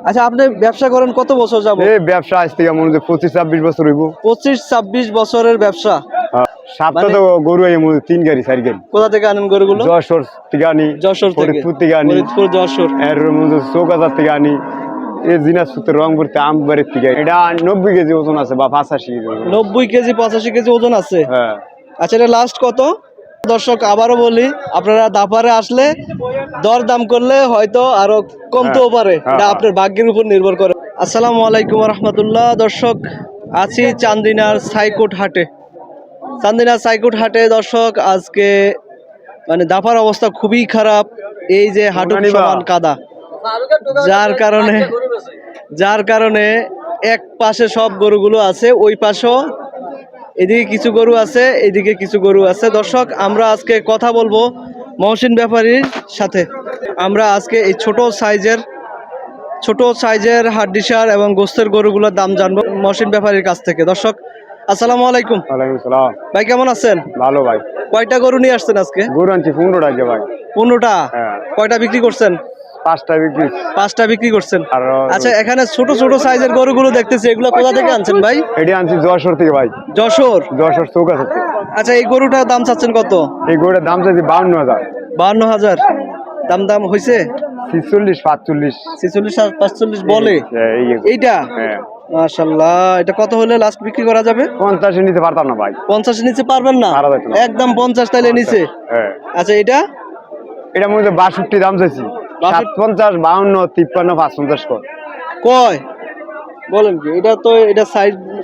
আচ্ছা, আপনি ব্যবসা করেন কত বছর যাবত? এই ব্যবসা আজ থেকে মনে হয় 25-26 বছর হইব। 25-26 বছরের ব্যবসা। সাতটা তো গরু এই মনে 3 গাড়ি 4 গাড়ি। কোথা থেকে আনেন গরুগুলো? যশোর থেকে আনি, যশোর থেকে, ফরিদপুর থেকে আনি, ফরিদপুর, যশোর, এর মধ্যে চৌকাজার থেকে আনি, এই দিনাজপুর রংপুর আমবাড়ির থেকে। এটা 90 কেজি ওজন আছে বা 85 কেজি ওজন। 90 কেজি 85 কেজি ওজন আছে। হ্যাঁ। আচ্ছা, এটা লাস্ট কত? দর্শক আবারও বলি, আপনারা দাপারে আসলে দর দাম করলে হয়তো আরো কমতেও পারে, এটা আপনার ভাগ্যের উপর নির্ভর করে। আসসালামু আলাইকুম রহমতুল্লাহ। দর্শক, আছি চান্দিনার সাইকোট হাটে। চান্দিনার সাইকোট হাটে দর্শক, আজকে মানে দাপার অবস্থা খুবই খারাপ। এই যে হাঁটুর সমান কাদা, যার কারণে এক পাশে সব গরুগুলো আছে, ওই পাশেও এদিকে কিছু গরু আছে, এদিকে কিছু গরু আছে। দর্শক, আমরা আজকে কথা বলবো মহসিন ব্যাপারীর সাথে। আমরা আজকে এই ছোট সাইজের হাড্ডিসার এবং গোস্তের গরুগুলোর দাম জানবো মহসিন ব্যাপারীর কাছ থেকে। দর্শক, আসসালামু আলাইকুম। ওয়ালাইকুম আসসালাম। ভাই, কেমন আছেন? ভালো ভাই। কয়টা গরু নিয়ে আসছেন আজকে? গরু আনছি 15টা ভাই। 15টা? হ্যাঁ। কয়টা বিক্রি করছেন? 5টা বিক্রি। 5টা বিক্রি করছেন। আর আচ্ছা, এখানে ছোট সাইজের গরুগুলো দেখতেছি, এগুলো কোথা থেকে আনছেন ভাই? এটি আনছি যশোর থেকে ভাই। যশোর চৌকাজার থেকে। আচ্ছা, এই গরুটার দাম চাচ্ছেন কত? এই গরুটার দাম চাইছি 52,000। 52,000 দাম হয়েছে? 46-45। 46-45 বলে এইটা? হ্যাঁ। মাশাআল্লাহ, এটা কত হলে লাস্ট বিক্রি করা যাবে? 50 নিতে পারতাম না ভাই। 50 নিচে পারবেন না? একদম 50 তাইলে নিচে? হ্যাঁ। আচ্ছা, এটা মধ্যে 62 দাম চাইছি। 57, 52, 53, 55 কয় বলেন কি? এটা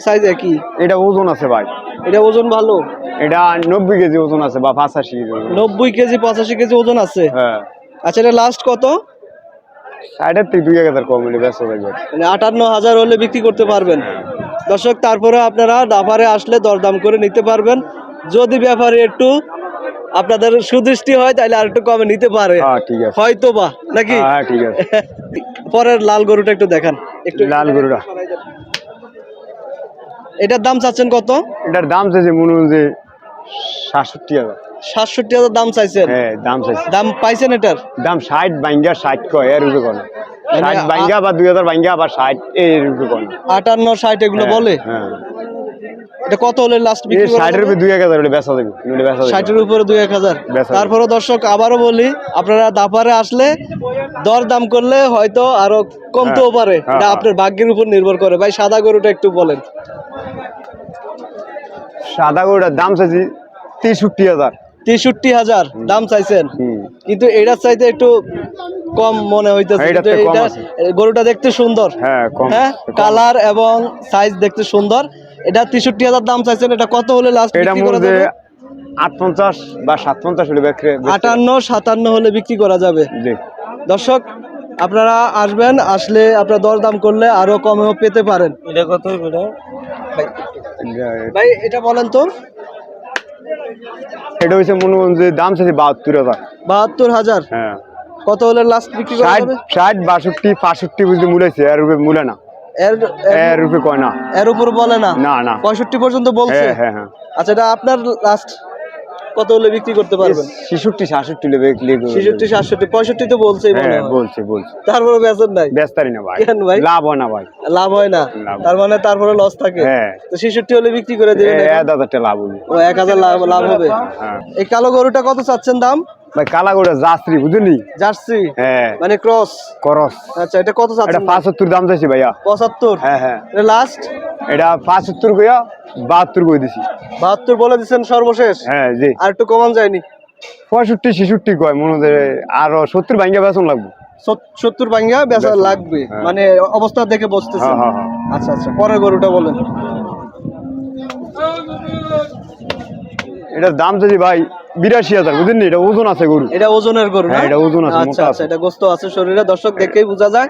সাইজ একই? এটা ওজন আছে ভাই। এটা ওজন ভালো? এটা 90 কেজি ওজন আছে বা 85 কেজি ওজন। 90 কেজি 85 কেজি ওজন আছে? হ্যাঁ। আচ্ছা, এটা লাস্ট কত? 2,500 কম হলে বেশ হবে। মানে 58,000 হলে বিক্রি করতে পারবেন। দর্শক, তারপরে আপনারা দাপারে আসলে দরদাম করে নিতে পারবেন। যদি ব্যাপারে একটু আপনাদের সুদৃষ্টি হয় তাহলে আর একটু কমে নিতে পারে। হ্যাঁ, ঠিক আছে। হয়তো বা, নাকি? হ্যাঁ, ঠিক আছে। পরের লাল গরুটা একটু দেখান। একটু লাল গরুটা, এটার দাম চাচ্ছেন কত? এটার দাম চাইছে মনে হয় 67,000। 67,000 দাম চাইছেন? হ্যাঁ, দাম চাইছে। দাম পাইছেন এটার? দাম 60 ভাঙ্গা 60 কয় এর উপরে কোন 60 ভাঙ্গা বা 2000 ভাঙ্গা বা 60 এর উপরে কোন 58-60 এগুলো বলে? হ্যাঁ। এটা কত হলে লাস্ট বিক্রি করবেন? 60 এর উপরে 2,000 হলে বেচা দেব। 60 এর উপরে 2,000। তারপরে দর্শক আবারও বলি, আপনারা দাপারে আসলে দর দাম করলে হয়তো আরো কমতেও পারে, এটা আপনার ভাগ্যের উপর নির্ভর করে। ভাই, সাদা গরুটা একটু বলেন। সাদা গরুটার দাম চাইছি 63,000। 63,000 দাম চাইছেন, কিন্তু এটার চাইতে একটু কম মনে হইতেছে। গরুটা দেখতে সুন্দর, হ্যাঁ, কালার এবং সাইজ দেখতে সুন্দর। এটা 63,000 দাম চাইছেন। এটা কত হলে লাস্ট বিক্রি করা যাবে? 58 বা 57 হলে বিক্রি। 58-57 হলে বিক্রি করা যাবে। জি। দর্শক, আপনারা আসবেন, আসলে আপনারা দরদাম করলে আরো কমেও পেতে পারেন। এটা কত ভাই, এটা বলেন তো? এটা হইছে মনে হয় দাম চাইছে 72,000। 72,000? হ্যাঁ। কত হলে লাস্ট বিক্রি করা যাবে? 60, 62, 65 বুঝতে মূলাইছে, এর উপরে মূলে না। এর উপরে কয় না। এর উপর বলে না? না। 65 পর্যন্ত বলছে? হ্যাঁ। আচ্ছা, এটা আপনার লাস্ট কত হলে বিক্রি করতে পারবেন? 66-67 হলে বিক্রি করব। 66-67, 65 তো বলছেই মনে হয়। বলছে। তারপরে বেচেন নাই? বেচতারি না ভাই। কেন ভাই? লাভ হয় না ভাই। লাভ হয় না? তার মানে তারপরে লস থাকে? হ্যাঁ। তো 66 হলে বিক্রি করে দিবেন? 1,000 টাকা লাভ হবে। ও, 1,000 লাভ হবে। হ্যাঁ। এই কালো গরুটা কত চাচ্ছেন দাম? ভাই, কালা গরুটা জার্সি বুঝলি? জার্সি? হ্যাঁ। মানে ক্রস? আচ্ছা, এটা কত চাচ্ছেন? এটা 75 দাম চাইছি ভাইয়া। 75? হ্যাঁ। এটা লাস্ট? এটা 75 কইয়া 72 কই দিছি। 72 বলে দিবেন সর্বশেষ? হ্যাঁ, জি। আর একটু কমান যায়নি? 65-66 কয় মনে হয়, আর 70 ভাঙ্গা বেচন লাগবে। 70 ভাঙ্গা বেচা লাগবে, মানে অবস্থা দেখে বসতেছে। হ্যাঁ। আচ্ছা, পরের গরুটা বলেন। এটার দাম চাইছি ভাই 82,000 বুঝলি? এটা ওজন আছে গরু। এটা ওজনের গরু? হ্যাঁ, এটা ওজন আছে। আচ্ছা, এটা গোস্ত আছে শরীরে, দর্শক দেখেই বোঝা যায়।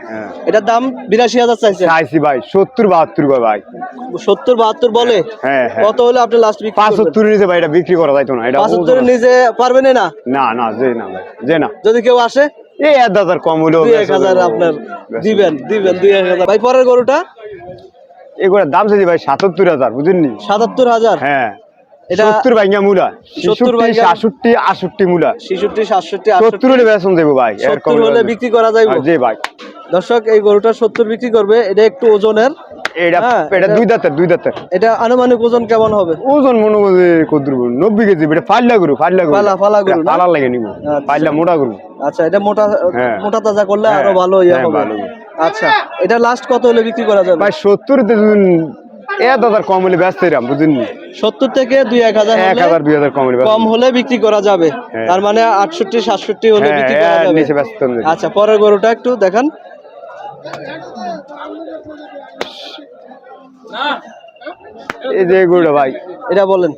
এটার দাম 82,000 চাইছি ভাই। 70-72 কয় ভাই। 70-72 বলে? হ্যাঁ। কত হলে আপনি লাস্ট বিক্রি করবেন? 75 নিচে ভাই এটা বিক্রি করা যাইতো না। এটা 75 নিচে পারবেন না? না, যে না। যদি কেউ আসে 1,000 কম হলো 2,000 আপনার দিবেন 2,000। ভাই, পরের গরুটা? এগুলোর দাম চাইছি ভাই 77,000 বুঝলি? 77,000? হ্যাঁ। এটা 70 ভাঙ্গা মূলা, 70 ভাঙ্গা 66, 68 মূলা, 66, 67, 70 হলে বেচন দেব ভাই। 70 হলে বিক্রি করা যাইবো? জি ভাই। দর্শক এই গরুটা 70 বিক্রি করবে, এটা একটু ওজনের। এটা হ্যাঁ, এটা দুই দাঁতের এটা আনুমানিক ওজন কেমন হবে? ওজন মনে করছে কত 90 কেজি। এটা ফাল্লা গরু ফালা গরু না? ফালা লাগে নিব, আচ্ছা। ফাল্লা মোটা গরু। আচ্ছা, এটা মোটা হ্যাঁ। মোটা তাজা করলে হ্যাঁ, আরো ভালো ইয়ে হ্যাঁ, হবে। ভালো। আচ্ছা, এটা লাস্ট কত হলে বিক্রি করা যাবে? ভাই 70 তে যদি 1000 কম হলে ব্যস্ত এরাম বুঝেন 70 থেকে 2-1000 1000 2000 কম হলে কম হলে বিক্রি করা যাবে। হ্যাঁ। তার মানে 68-67 হলে বিক্রি করা হ্যাঁ, যাবে। নিচে ব্যস্ত নেই। আচ্ছা, পরের গরুটা একটু দেখান। এই যে এই গরুটা ভাই, এটা বলেন।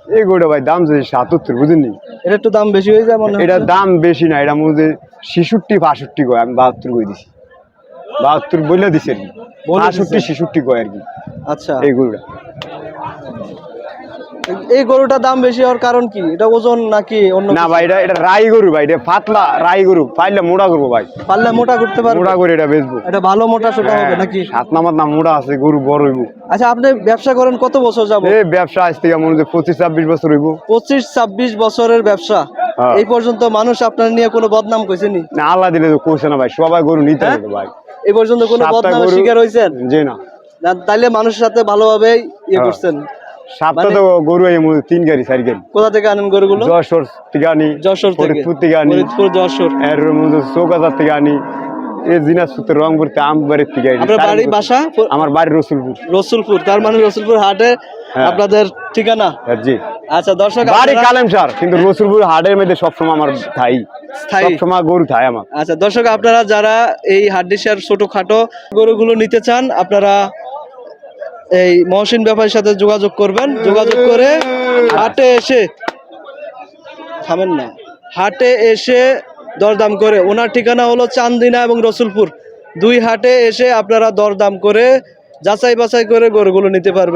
এই গরুটা ভাই দাম যে 77 বুঝেননি। এটা একটু দাম বেশি হয়ে যায় মনে হয়। এটার দাম বেশি না, এটা মধ্যে 66 65 কয়, আমি 72 কই দিছি। 72 বলে দিছি আর কি, বলে দিছে। 65 66 কয় আর কি আচ্ছা, এই গরুটা। এই গরুটার দাম বেশি হওয়ার কারণ কি? এটা ওজন নাকি অন্য না কিছু? ভাই, এটা রাই গরু ভাই, এটা পাতলা রাই গরু, পাইলে মোটা করবো ভাই, পারলে মোটা করতে পারবে। মোটা করে এটা বেচবো। এটা ভালো মোটা সোটা হবে নাকি? 7 নাম্বার নাম মোটা আছে, গরু বড় হইব। আচ্ছা, আপনি ব্যবসা করেন কত বছর যাব? এই ব্যবসা আজ থেকে মনে হচ্ছে 25 26 বছর হইব। 25-26 বছরের ব্যবসা। হ্যাঁ। এই পর্যন্ত মানুষ আপনার নিয়ে কোনো বদনাম কইছেনি? না, আল্লাহ দিলে তো কইছে না ভাই, সবাই গরু নিতে হ্যাঁ? হবে ভাই। এই পর্যন্ত কোনো 7টা বদনামের গরু- শিকার হয়েছেন? জি না, না, তাইলে মানুষের সাথে ভালোভাবে ইয়ে হ্যাঁ। করছেন। 7টা মানে- তো গরু এই মধ্যে 3 গাড়ি 4 গাড়ি। কোথা থেকে আনেন গরুগুলো? যশোর থেকে আনি, যশোর থেকে। ফরিদপুর থেকে আনি, ফরিদপুর, যশোর। এর মধ্যে চৌকাজার থেকে আনি, এই দিনাজপুর রংপুর আমবাড়ির থেকে আনি। আপনার বাড়ি বাসা? আমার বাড়ি রসুলপুর। রসুলপুর। তার মানে রসুলপুর হাটে হ্যাঁ। আপনাদের ঠিকানা? হ্যাঁ, জি। আচ্ছা দর্শক, বাড়ি আপনারা- কালেমসার, কিন্তু রসুলপুর হাটের মধ্যে সবসময় আমার থাই, স্থায়ী। সবসময় গরু থাই আমার। আচ্ছা দর্শক, আপনারা যারা এই হাড্ডিসার ছোটখাটো গরুগুলো নিতে চান, আপনারা এই মহসিন ব্যাপারীর সাথে যোগাযোগ করবেন। যোগাযোগ করে হাটে এসে থামেন না, হাটে এসে দরদাম করে। ওনার ঠিকানা হলো চান্দিনা এবং রসুলপুর। দুই হাটে এসে আপনারা দরদাম করে যাচাই বাছাই করে গরুগুলো নিতে পারবেন।